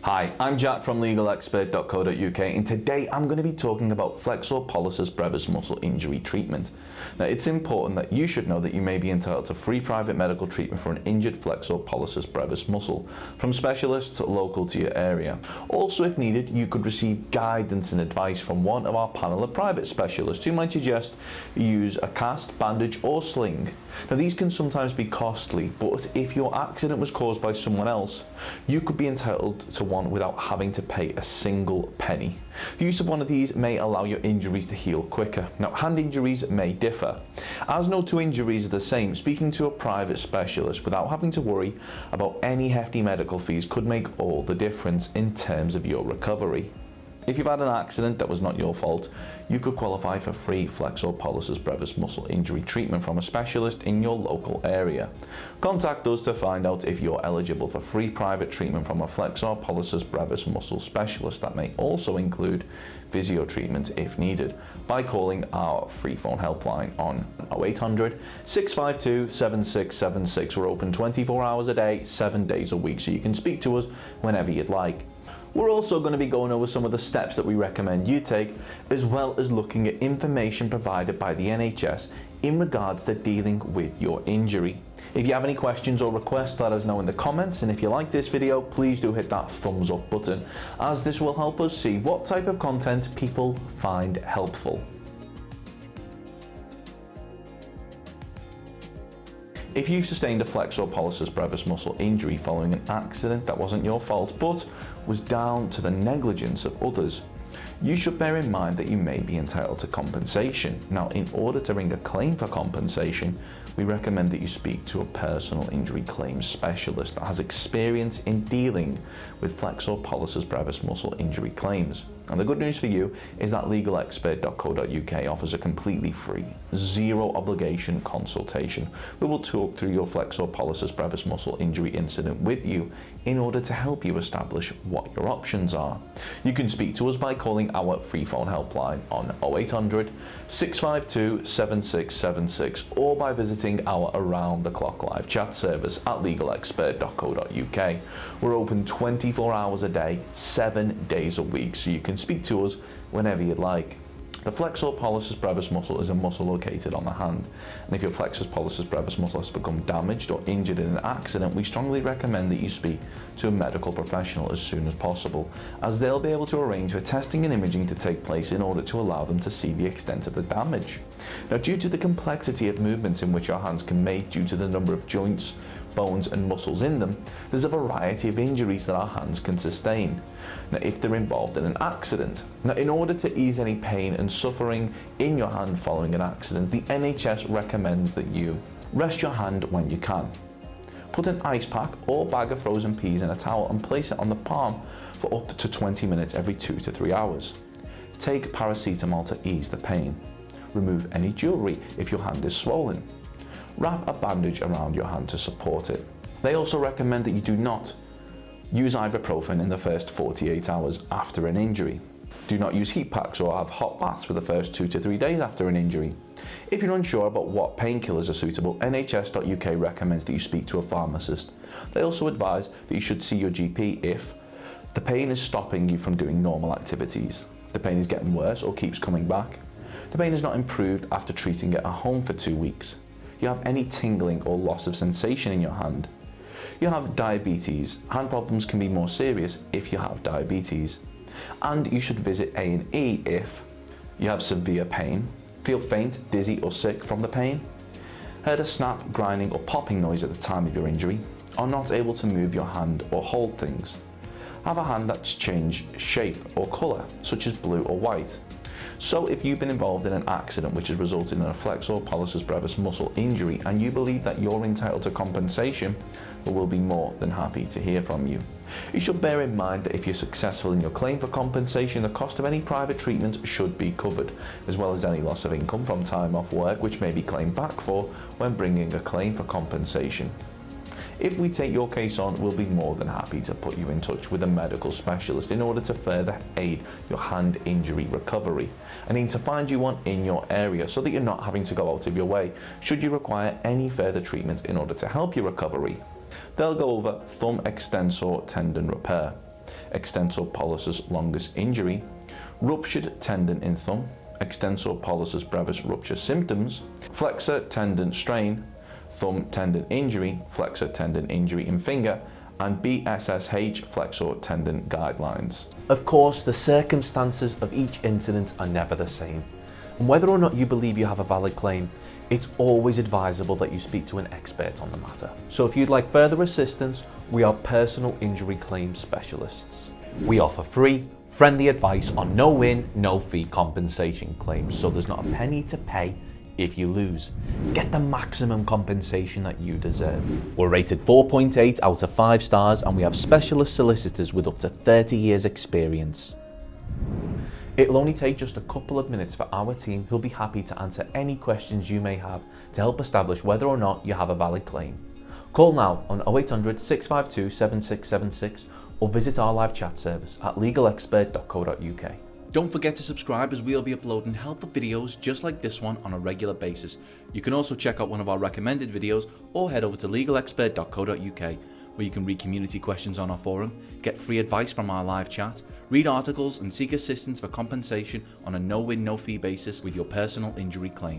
Hi, I'm Jack from legalexpert.co.uk, and today I'm going to be talking about Flexor Pollicis Brevis muscle injury treatment. Now, it's important that you should know that you may be entitled to free private medical treatment for an injured Flexor Pollicis Brevis muscle from specialists local to your area. Also, if needed, you could receive guidance and advice from one of our panel of private specialists who might suggest you use a cast, bandage or sling. Now, these can sometimes be costly, but if your accident was caused by someone else, you could be entitled to one without having to pay a single penny. The use of one of these may allow your injuries to heal quicker. Now, hand injuries may differ. As no two injuries are the same, speaking to a private specialist without having to worry about any hefty medical fees could make all the difference in terms of your recovery. If you've had an accident that was not your fault, you could qualify for free Flexor Pollicis Brevis muscle injury treatment from a specialist in your local area. Contact us to find out if you're eligible for free private treatment from a Flexor Pollicis Brevis muscle specialist that may also include physio treatment if needed by calling our free phone helpline on 0800 652 7676. We're open 24 hours a day, 7 days a week, so you can speak to us whenever you'd like. We're also going to be going over some of the steps that we recommend you take, as well as looking at information provided by the NHS in regards to dealing with your injury. If you have any questions or requests, let us know in the comments, and if you like this video, please do hit that thumbs up button, as this will help us see what type of content people find helpful. If you've sustained a Flexor Pollicis Brevis muscle injury following an accident that wasn't your fault but was down to the negligence of others, you should bear in mind that you may be entitled to compensation. Now, in order to bring a claim for compensation, we recommend that you speak to a personal injury claims specialist that has experience in dealing with Flexor Pollicis Brevis muscle injury claims. And the good news for you is that legalexpert.co.uk offers a completely free, zero obligation consultation. We will talk through your Flexor Pollicis Brevis muscle injury incident with you in order to help you establish what your options are. You can speak to us by calling our free phone helpline on 0800 652 7676 or by visiting our around-the-clock live chat service at legalexpert.co.uk. We're open 24 hours a day, 7 days a week, so you can speak to us whenever you'd like. The Flexor Pollicis Brevis muscle is a muscle located on the hand, and if your Flexor Pollicis Brevis muscle has become damaged or injured in an accident, we strongly recommend that you speak to a medical professional as soon as possible, as they'll be able to arrange for testing and imaging to take place in order to allow them to see the extent of the damage. Now, due to the complexity of movements in which our hands can make due to the number of joints, bones and muscles in them, there's a variety of injuries that our hands can sustain. Now, if they're involved in an accident. Now, in order to ease any pain and suffering in your hand following an accident, the NHS recommends that you rest your hand when you can. Put an ice pack or bag of frozen peas in a towel and place it on the palm for up to 20 minutes every 2 to 3 hours. Take paracetamol to ease the pain. Remove any jewellery if your hand is swollen. Wrap a bandage around your hand to support it. They also recommend that you do not use ibuprofen in the first 48 hours after an injury. Do not use heat packs or have hot baths for the first 2 to 3 days after an injury. If you're unsure about what painkillers are suitable, NHS.uk recommends that you speak to a pharmacist. They also advise that you should see your GP if the pain is stopping you from doing normal activities, the pain is getting worse or keeps coming back, the pain is not improved after treating it at home for 2 weeks, you have any tingling or loss of sensation in your hand, you have diabetes. Hand problems can be more serious if you have diabetes, and you should visit A&E if you have severe pain, feel faint, dizzy or sick from the pain, heard a snap, grinding or popping noise at the time of your injury, are not able to move your hand or hold things, have a hand that's changed shape or colour, such as blue or white. So if you've been involved in an accident which has resulted in a Flexor Pollicis Brevis muscle injury and you believe that you're entitled to compensation, we will be more than happy to hear from you. You should bear in mind that if you're successful in your claim for compensation, the cost of any private treatment should be covered, as well as any loss of income from time off work which may be claimed back for when bringing a claim for compensation. If we take your case on, we'll be more than happy to put you in touch with a medical specialist in order to further aid your hand injury recovery. I need to find you one in your area so that you're not having to go out of your way should you require any further treatment in order to help your recovery. They'll go over thumb extensor tendon repair, extensor pollicis longus injury, ruptured tendon in thumb, extensor pollicis brevis rupture symptoms, flexor tendon strain, thumb tendon injury, flexor tendon injury in finger, and BSSH flexor tendon guidelines. Of course, the circumstances of each incident are never the same, and whether or not you believe you have a valid claim, it's always advisable that you speak to an expert on the matter. So if you'd like further assistance, we are personal injury claim specialists. We offer free, friendly advice on no-win, no-fee compensation claims, so there's not a penny to pay if you lose. Get the maximum compensation that you deserve. We're rated 4.8 out of 5 stars, and we have specialist solicitors with up to 30 years experience. It'll only take just a couple of minutes for our team, who'll be happy to answer any questions you may have to help establish whether or not you have a valid claim. Call now on 0800 652 7676 or visit our live chat service at legalexpert.co.uk. Don't forget to subscribe, as we'll be uploading helpful videos just like this one on a regular basis. You can also check out one of our recommended videos or head over to legalexpert.co.uk, where you can read community questions on our forum, get free advice from our live chat, read articles and seek assistance for compensation on a no-win, no-fee basis with your personal injury claim.